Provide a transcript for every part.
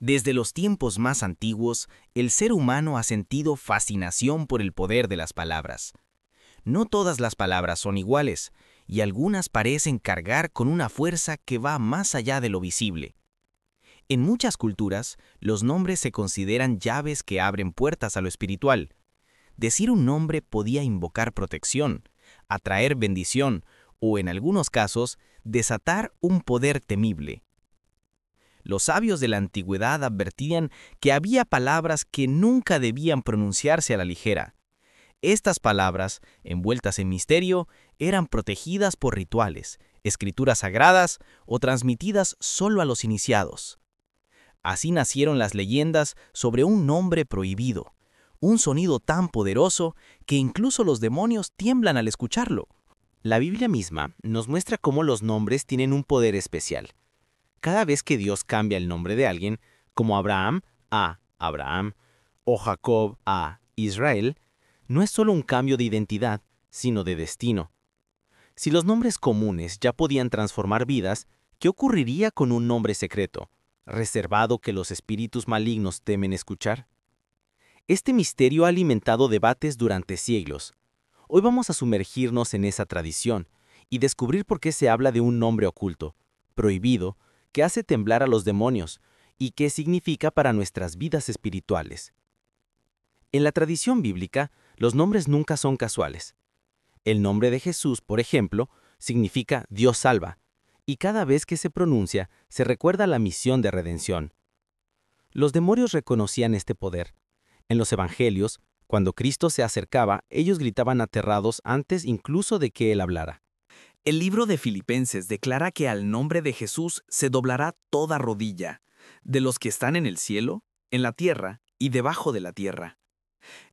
Desde los tiempos más antiguos, el ser humano ha sentido fascinación por el poder de las palabras. No todas las palabras son iguales, y algunas parecen cargar con una fuerza que va más allá de lo visible. En muchas culturas, los nombres se consideran llaves que abren puertas a lo espiritual. Decir un nombre podía invocar protección, atraer bendición o, en algunos casos, desatar un poder temible. Los sabios de la antigüedad advertían que había palabras que nunca debían pronunciarse a la ligera. Estas palabras, envueltas en misterio, eran protegidas por rituales, escrituras sagradas o transmitidas solo a los iniciados. Así nacieron las leyendas sobre un nombre prohibido, un sonido tan poderoso que incluso los demonios tiemblan al escucharlo. La Biblia misma nos muestra cómo los nombres tienen un poder especial. Cada vez que Dios cambia el nombre de alguien, como Abraham a Abraham o Jacob a Israel, no es solo un cambio de identidad, sino de destino. Si los nombres comunes ya podían transformar vidas, ¿qué ocurriría con un nombre secreto, reservado que los espíritus malignos temen escuchar? Este misterio ha alimentado debates durante siglos. Hoy vamos a sumergirnos en esa tradición y descubrir por qué se habla de un nombre oculto, prohibido, que hace temblar a los demonios y qué significa para nuestras vidas espirituales. En la tradición bíblica, los nombres nunca son casuales. El nombre de Jesús, por ejemplo, significa Dios salva, y cada vez que se pronuncia, se recuerda la misión de redención. Los demonios reconocían este poder. En los evangelios, cuando Cristo se acercaba, ellos gritaban aterrados antes incluso de que Él hablara. El libro de Filipenses declara que al nombre de Jesús se doblará toda rodilla, de los que están en el cielo, en la tierra y debajo de la tierra.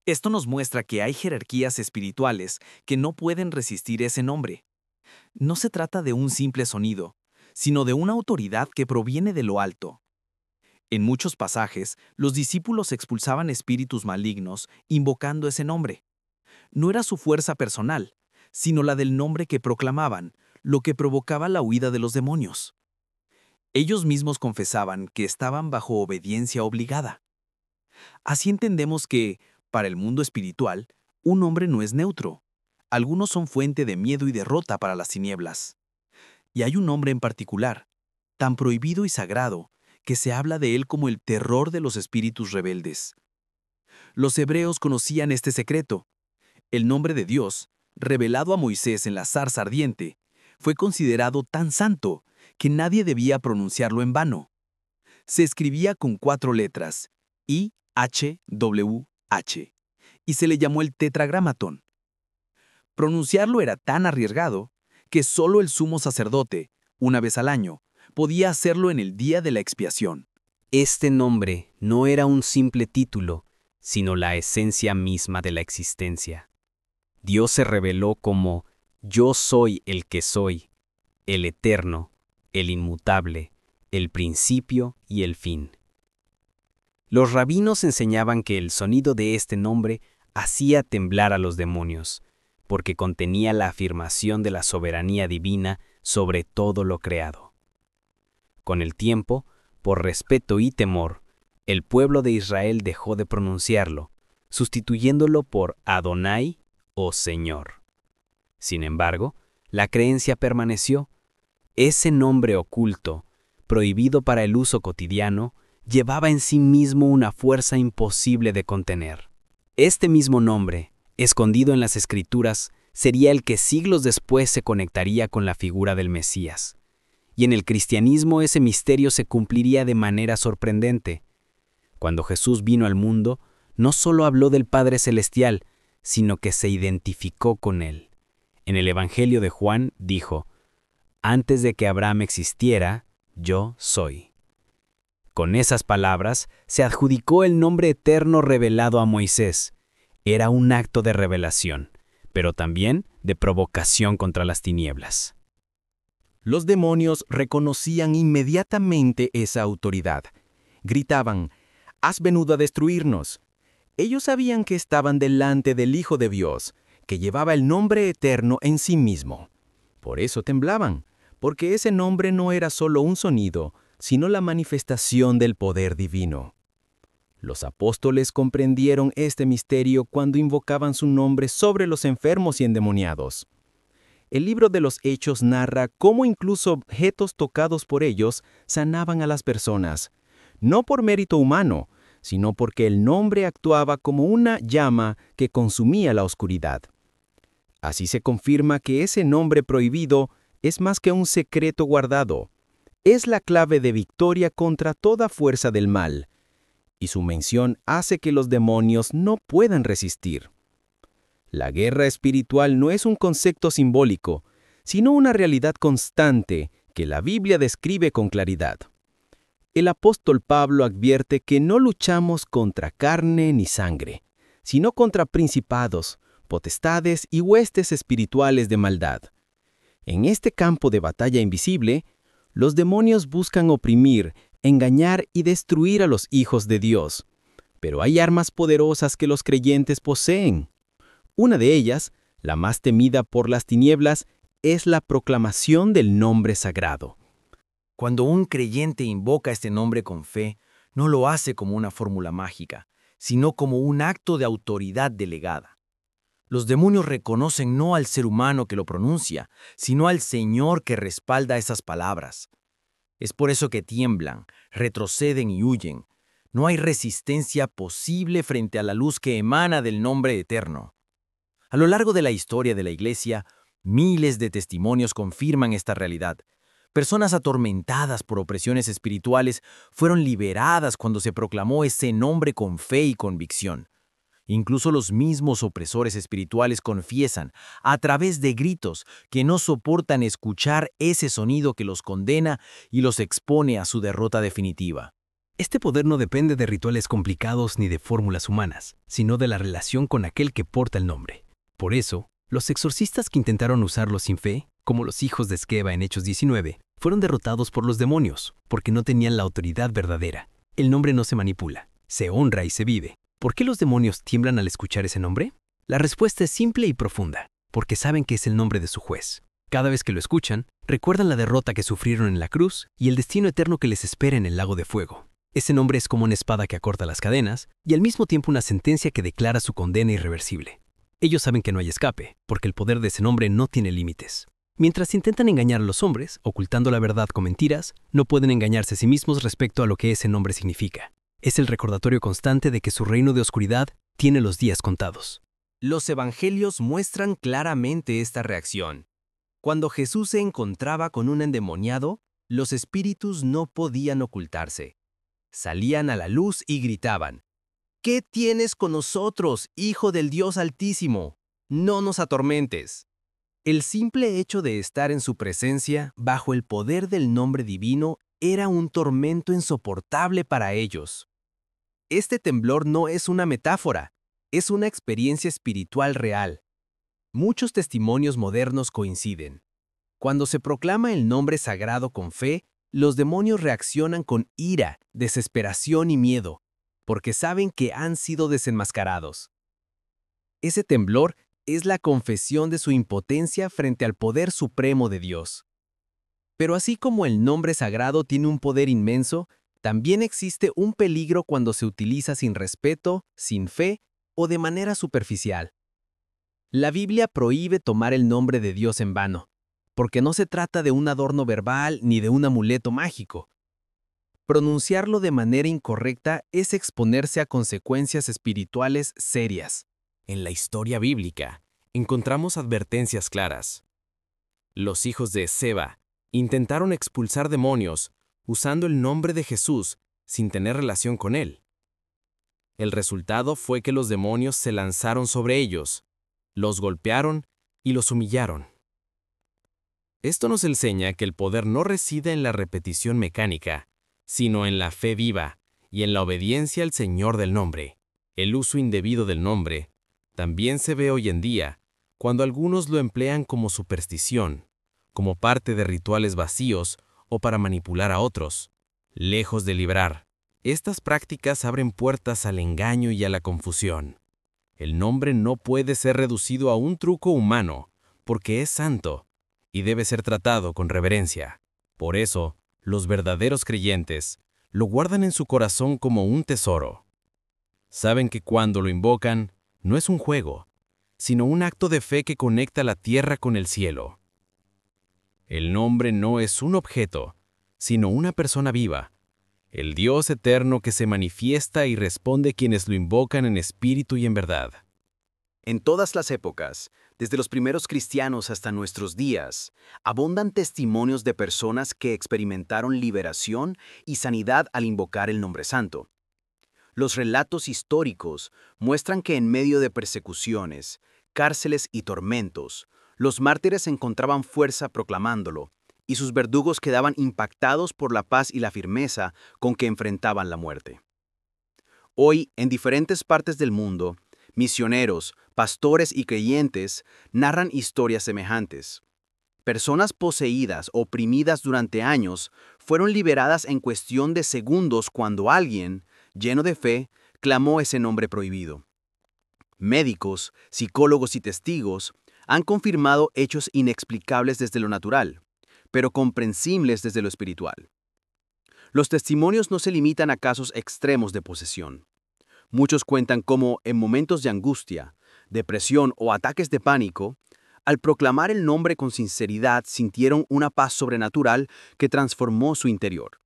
Esto nos muestra que hay jerarquías espirituales que no pueden resistir ese nombre. No se trata de un simple sonido, sino de una autoridad que proviene de lo alto. En muchos pasajes, los discípulos expulsaban espíritus malignos invocando ese nombre. No era su fuerza personal, sino la del nombre que proclamaban, lo que provocaba la huida de los demonios. Ellos mismos confesaban que estaban bajo obediencia obligada. Así entendemos que, para el mundo espiritual, un nombre no es neutro. Algunos son fuente de miedo y derrota para las tinieblas. Y hay un nombre en particular, tan prohibido y sagrado, que se habla de él como el terror de los espíritus rebeldes. Los hebreos conocían este secreto. El nombre de Dios, revelado a Moisés en la zarza ardiente, fue considerado tan santo que nadie debía pronunciarlo en vano. Se escribía con 4 letras, I-H-W-H, y se le llamó el tetragramatón. Pronunciarlo era tan arriesgado que solo el sumo sacerdote, una vez al año, podía hacerlo en el día de la expiación. Este nombre no era un simple título, sino la esencia misma de la existencia. Dios se reveló como Yo soy el que soy, el eterno, el inmutable, el principio y el fin. Los rabinos enseñaban que el sonido de este nombre hacía temblar a los demonios, porque contenía la afirmación de la soberanía divina sobre todo lo creado. Con el tiempo, por respeto y temor, el pueblo de Israel dejó de pronunciarlo, sustituyéndolo por Adonai o Señor. Sin embargo, la creencia permaneció. Ese nombre oculto, prohibido para el uso cotidiano, llevaba en sí mismo una fuerza imposible de contener. Este mismo nombre, escondido en las Escrituras, sería el que siglos después se conectaría con la figura del Mesías. Y en el cristianismo ese misterio se cumpliría de manera sorprendente. Cuando Jesús vino al mundo, no solo habló del Padre Celestial, sino que se identificó con él. En el Evangelio de Juan dijo, «Antes de que Abraham existiera, yo soy». Con esas palabras se adjudicó el nombre eterno revelado a Moisés. Era un acto de revelación, pero también de provocación contra las tinieblas. Los demonios reconocían inmediatamente esa autoridad. Gritaban, «¡Has venido a destruirnos!». Ellos sabían que estaban delante del Hijo de Dios, que llevaba el nombre eterno en sí mismo. Por eso temblaban, porque ese nombre no era solo un sonido, sino la manifestación del poder divino. Los apóstoles comprendieron este misterio cuando invocaban su nombre sobre los enfermos y endemoniados. El libro de los Hechos narra cómo incluso objetos tocados por ellos sanaban a las personas, no por mérito humano, sino porque el nombre actuaba como una llama que consumía la oscuridad. Así se confirma que ese nombre prohibido es más que un secreto guardado. Es la clave de victoria contra toda fuerza del mal, y su mención hace que los demonios no puedan resistir. La guerra espiritual no es un concepto simbólico, sino una realidad constante que la Biblia describe con claridad. El apóstol Pablo advierte que no luchamos contra carne ni sangre, sino contra principados, potestades y huestes espirituales de maldad. En este campo de batalla invisible, los demonios buscan oprimir, engañar y destruir a los hijos de Dios. Pero hay armas poderosas que los creyentes poseen. Una de ellas, la más temida por las tinieblas, es la proclamación del nombre sagrado. Cuando un creyente invoca este nombre con fe, no lo hace como una fórmula mágica, sino como un acto de autoridad delegada. Los demonios reconocen no al ser humano que lo pronuncia, sino al Señor que respalda esas palabras. Es por eso que tiemblan, retroceden y huyen. No hay resistencia posible frente a la luz que emana del nombre eterno. A lo largo de la historia de la Iglesia, miles de testimonios confirman esta realidad. Personas atormentadas por opresiones espirituales fueron liberadas cuando se proclamó ese nombre con fe y convicción. Incluso los mismos opresores espirituales confiesan, a través de gritos, que no soportan escuchar ese sonido que los condena y los expone a su derrota definitiva. Este poder no depende de rituales complicados ni de fórmulas humanas, sino de la relación con aquel que porta el nombre. Por eso, los exorcistas que intentaron usarlo sin fe, como los hijos de Esqueva en Hechos 19, fueron derrotados por los demonios, porque no tenían la autoridad verdadera. El nombre no se manipula, se honra y se vive. ¿Por qué los demonios tiemblan al escuchar ese nombre? La respuesta es simple y profunda, porque saben que es el nombre de su juez. Cada vez que lo escuchan, recuerdan la derrota que sufrieron en la cruz y el destino eterno que les espera en el lago de fuego. Ese nombre es como una espada que acorta las cadenas y al mismo tiempo una sentencia que declara su condena irreversible. Ellos saben que no hay escape, porque el poder de ese nombre no tiene límites. Mientras intentan engañar a los hombres, ocultando la verdad con mentiras, no pueden engañarse a sí mismos respecto a lo que ese nombre significa. Es el recordatorio constante de que su reino de oscuridad tiene los días contados. Los evangelios muestran claramente esta reacción. Cuando Jesús se encontraba con un endemoniado, los espíritus no podían ocultarse. Salían a la luz y gritaban: ¿Qué tienes con nosotros, Hijo del Dios Altísimo? No nos atormentes. El simple hecho de estar en su presencia, bajo el poder del nombre divino, era un tormento insoportable para ellos. Este temblor no es una metáfora, es una experiencia espiritual real. Muchos testimonios modernos coinciden. Cuando se proclama el nombre sagrado con fe, los demonios reaccionan con ira, desesperación y miedo, porque saben que han sido desenmascarados. Ese temblor es la confesión de su impotencia frente al poder supremo de Dios. Pero así como el nombre sagrado tiene un poder inmenso, también existe un peligro cuando se utiliza sin respeto, sin fe o de manera superficial. La Biblia prohíbe tomar el nombre de Dios en vano, porque no se trata de un adorno verbal ni de un amuleto mágico. Pronunciarlo de manera incorrecta es exponerse a consecuencias espirituales serias. En la historia bíblica, encontramos advertencias claras. Los hijos de Seba intentaron expulsar demonios usando el nombre de Jesús sin tener relación con él. El resultado fue que los demonios se lanzaron sobre ellos, los golpearon y los humillaron. Esto nos enseña que el poder no reside en la repetición mecánica, sino en la fe viva y en la obediencia al Señor del nombre. El uso indebido del nombre también se ve hoy en día cuando algunos lo emplean como superstición, como parte de rituales vacíos o para manipular a otros. Lejos de librar, estas prácticas abren puertas al engaño y a la confusión. El nombre no puede ser reducido a un truco humano, porque es santo y debe ser tratado con reverencia. Por eso, Los verdaderos creyentes lo guardan en su corazón como un tesoro. Saben que cuando lo invocan, no es un juego, sino un acto de fe que conecta la tierra con el cielo. El nombre no es un objeto, sino una persona viva, el Dios eterno que se manifiesta y responde quienes lo invocan en espíritu y en verdad. En todas las épocas, desde los primeros cristianos hasta nuestros días, abundan testimonios de personas que experimentaron liberación y sanidad al invocar el nombre santo. Los relatos históricos muestran que en medio de persecuciones, cárceles y tormentos, los mártires encontraban fuerza proclamándolo, y sus verdugos quedaban impactados por la paz y la firmeza con que enfrentaban la muerte. Hoy, en diferentes partes del mundo, misioneros, pastores y creyentes narran historias semejantes. Personas poseídas, oprimidas durante años, fueron liberadas en cuestión de segundos cuando alguien, lleno de fe, clamó ese nombre prohibido. Médicos, psicólogos y testigos han confirmado hechos inexplicables desde lo natural, pero comprensibles desde lo espiritual. Los testimonios no se limitan a casos extremos de posesión. Muchos cuentan cómo, en momentos de angustia, depresión o ataques de pánico, al proclamar el nombre con sinceridad sintieron una paz sobrenatural que transformó su interior.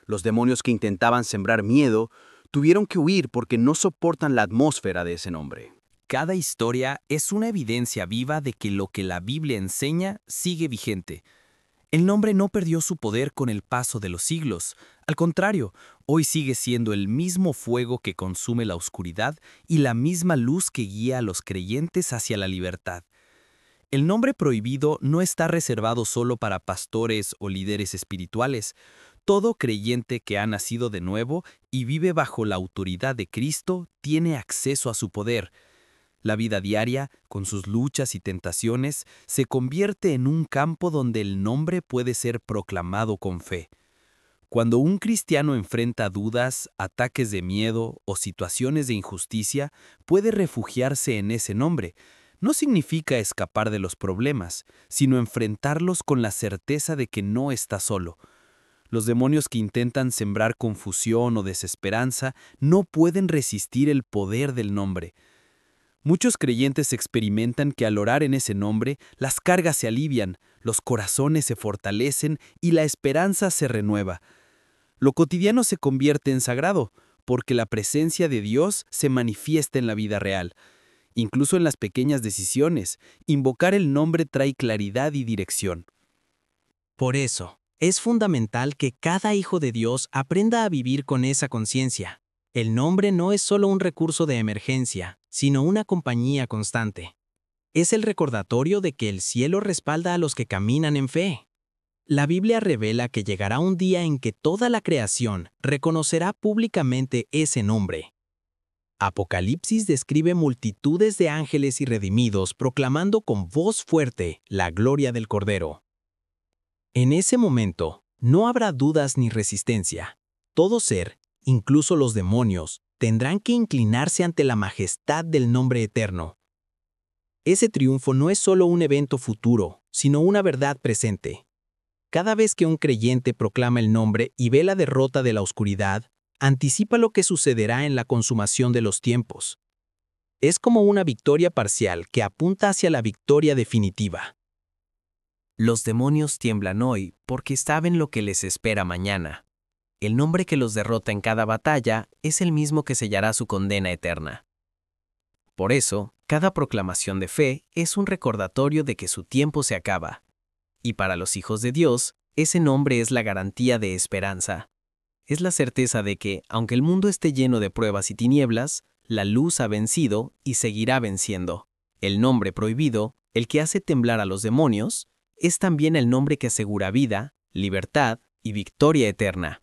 Los demonios que intentaban sembrar miedo tuvieron que huir porque no soportan la atmósfera de ese nombre. Cada historia es una evidencia viva de que lo que la Biblia enseña sigue vigente. El nombre no perdió su poder con el paso de los siglos. Al contrario, hoy sigue siendo el mismo fuego que consume la oscuridad y la misma luz que guía a los creyentes hacia la libertad. El nombre prohibido no está reservado solo para pastores o líderes espirituales. Todo creyente que ha nacido de nuevo y vive bajo la autoridad de Cristo tiene acceso a su poder. La vida diaria, con sus luchas y tentaciones, se convierte en un campo donde el nombre puede ser proclamado con fe. Cuando un cristiano enfrenta dudas, ataques de miedo o situaciones de injusticia, puede refugiarse en ese nombre. No significa escapar de los problemas, sino enfrentarlos con la certeza de que no está solo. Los demonios que intentan sembrar confusión o desesperanza no pueden resistir el poder del nombre. Muchos creyentes experimentan que al orar en ese nombre, las cargas se alivian, los corazones se fortalecen y la esperanza se renueva. Lo cotidiano se convierte en sagrado, porque la presencia de Dios se manifiesta en la vida real. Incluso en las pequeñas decisiones, invocar el nombre trae claridad y dirección. Por eso, es fundamental que cada hijo de Dios aprenda a vivir con esa conciencia. El nombre no es solo un recurso de emergencia, sino una compañía constante. Es el recordatorio de que el cielo respalda a los que caminan en fe. La Biblia revela que llegará un día en que toda la creación reconocerá públicamente ese nombre. Apocalipsis describe multitudes de ángeles y redimidos proclamando con voz fuerte la gloria del Cordero. En ese momento, no habrá dudas ni resistencia. Todo ser, incluso los demonios, tendrán que inclinarse ante la majestad del nombre eterno. Ese triunfo no es solo un evento futuro, sino una verdad presente. Cada vez que un creyente proclama el nombre y ve la derrota de la oscuridad, anticipa lo que sucederá en la consumación de los tiempos. Es como una victoria parcial que apunta hacia la victoria definitiva. Los demonios tiemblan hoy porque saben lo que les espera mañana. El nombre que los derrota en cada batalla es el mismo que sellará su condena eterna. Por eso, cada proclamación de fe es un recordatorio de que su tiempo se acaba. Y para los hijos de Dios, ese nombre es la garantía de esperanza. Es la certeza de que, aunque el mundo esté lleno de pruebas y tinieblas, la luz ha vencido y seguirá venciendo. El nombre prohibido, el que hace temblar a los demonios, es también el nombre que asegura vida, libertad y victoria eterna.